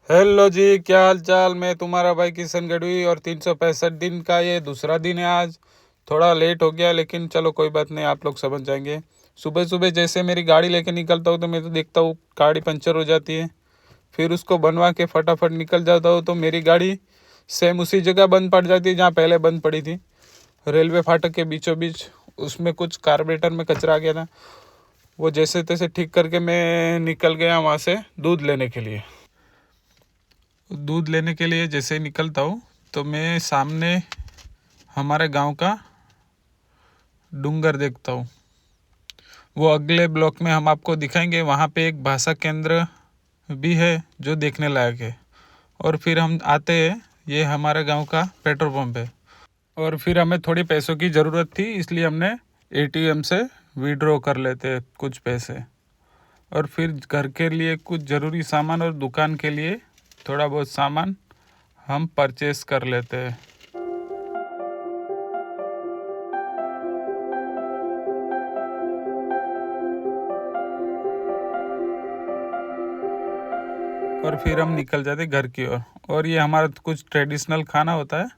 Hello जी, क्या हाल चाल। मैं तुम्हारा भाई किशन गढ़वी और 365 दिन का ये दूसरा दिन है। आज थोड़ा लेट हो गया, लेकिन चलो कोई बात नहीं, आप लोग समझ जाएंगे। सुबह सुबह जैसे मेरी गाड़ी लेके निकलता हूँ तो मैं तो देखता हूँ गाड़ी पंचर हो जाती है। फिर उसको बनवा के फटाफट निकल जाता हूँ तो मेरी गाड़ी सेम उसी जगह बंद पड़ जाती है जहाँ पहले बंद पड़ी थी, रेलवे फाटक के बीचों बीच। उसमें कुछ कार्बोरेटर में कचरा आ गया था, वो जैसे तैसे ठीक करके मैं निकल गया वहाँ से दूध लेने के लिए। दूध लेने के लिए जैसे ही निकलता हूँ तो मैं सामने हमारे गांव का डूंगर देखता हूँ। वो अगले ब्लॉक में हम आपको दिखाएंगे, वहाँ पे एक भाषा केंद्र भी है जो देखने लायक है। और फिर हम आते हैं, ये हमारे गांव का पेट्रोल पंप है। और फिर हमें थोड़ी पैसों की ज़रूरत थी, इसलिए हमने एटीएम से विड्रॉ कर लेते हैं कुछ पैसे। और फिर घर के लिए कुछ ज़रूरी सामान और दुकान के लिए थोड़ा बहुत सामान हम परचेस कर लेते हैं। और फिर हम निकल जाते घर की ओर। और ये हमारा कुछ ट्रेडिशनल खाना होता है।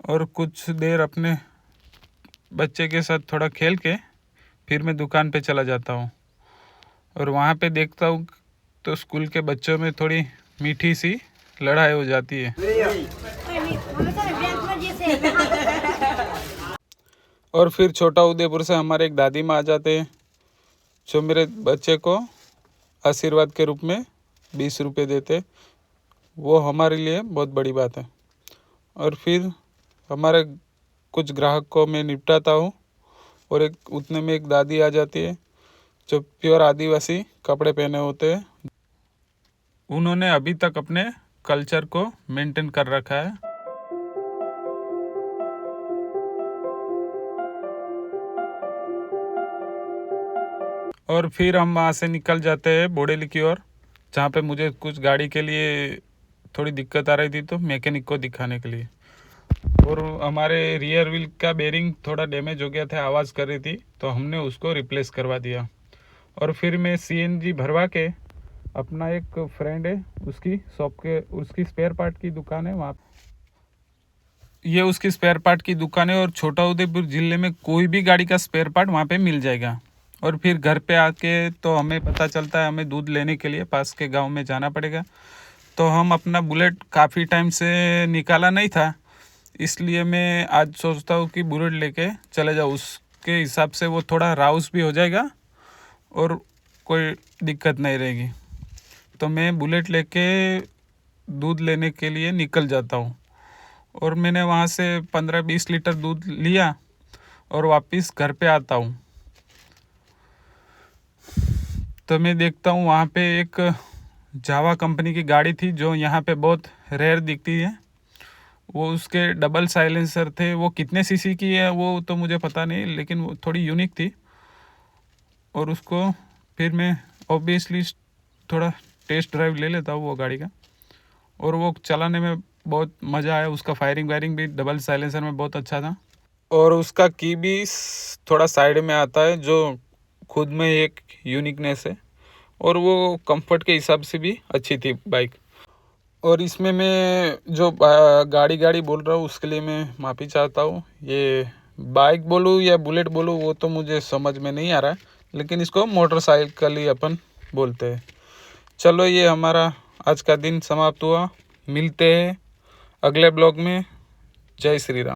और कुछ देर अपने बच्चे के साथ थोड़ा खेल के फिर मैं दुकान पे चला जाता हूँ। और वहाँ पे देखता हूँ तो स्कूल के बच्चों में थोड़ी मीठी सी लड़ाई हो जाती है। और फिर छोटा उदयपुर से हमारे एक दादी माँ आ जाते हैं, जो मेरे बच्चे को आशीर्वाद के रूप में 20 रुपये देते। वो हमारे लिए बहुत बड़ी बात है। और फिर हमारे कुछ ग्राहक को मैं निपटाता हूँ। और एक उतने में एक दादी आ जाती है जो प्योर आदिवासी कपड़े पहने होते हैं। उन्होंने अभी तक अपने कल्चर को मेंटेन कर रखा है। और फिर हम वहाँ से निकल जाते हैं बोडेली की ओर, जहाँ पे मुझे कुछ गाड़ी के लिए थोड़ी दिक्कत आ रही थी, तो मैकेनिक को दिखाने के लिए। और हमारे रियर व्हील का बेरिंग थोड़ा डैमेज हो गया था, आवाज़ कर रही थी, तो हमने उसको रिप्लेस करवा दिया। और फिर मैं सीएनजी भरवा के, अपना एक फ्रेंड है उसकी शॉप के, उसकी स्पेयर पार्ट की दुकान है वहाँ, ये उसकी स्पेयर पार्ट की दुकान है। और छोटा उदयपुर ज़िले में कोई भी गाड़ी का स्पेयर पार्ट वहाँ पे मिल जाएगा। और फिर घर पे आके तो हमें पता चलता है हमें दूध लेने के लिए पास के गांव में जाना पड़ेगा। तो हम अपना बुलेट काफ़ी टाइम से निकाला नहीं था, इसलिए मैं आज सोचता हूँ कि बुलेट लेके चले जाऊँ। उसके हिसाब से वो थोड़ा राउस भी हो जाएगा और कोई दिक्कत नहीं रहेगी। तो मैं बुलेट लेके दूध लेने के लिए निकल जाता हूँ। और मैंने वहाँ से 15-20 लीटर दूध लिया और वापस घर पे आता हूँ। तो मैं देखता हूँ वहाँ पे एक जावा कंपनी की गाड़ी थी जो यहाँ पे बहुत रेयर दिखती है। वो उसके डबल साइलेंसर थे। वो कितने सीसी की है वो तो मुझे पता नहीं, लेकिन वो थोड़ी यूनिक थी। और उसको फिर मैं ऑब्वियसली थोड़ा टेस्ट ड्राइव ले लेता हूँ वो गाड़ी का। और वो चलाने में बहुत मज़ा आया। उसका फायरिंग वायरिंग भी डबल साइलेंसर में बहुत अच्छा था। और उसका की भी थोड़ा साइड में आता है, जो खुद में एक यूनिकनेस है। और वो कंफर्ट के हिसाब से भी अच्छी थी बाइक। और इसमें मैं जो गाड़ी गाड़ी बोल रहा हूँ उसके लिए मैं माफ़ी चाहता हूँ। ये बाइक बोलूँ या बुलेट बोलूँ वो तो मुझे समझ में नहीं आ रहा है, लेकिन इसको मोटरसाइकिल ही अपन बोलते हैं। चलो, ये हमारा आज का दिन समाप्त हुआ। मिलते हैं अगले ब्लॉग में। जय श्री राम।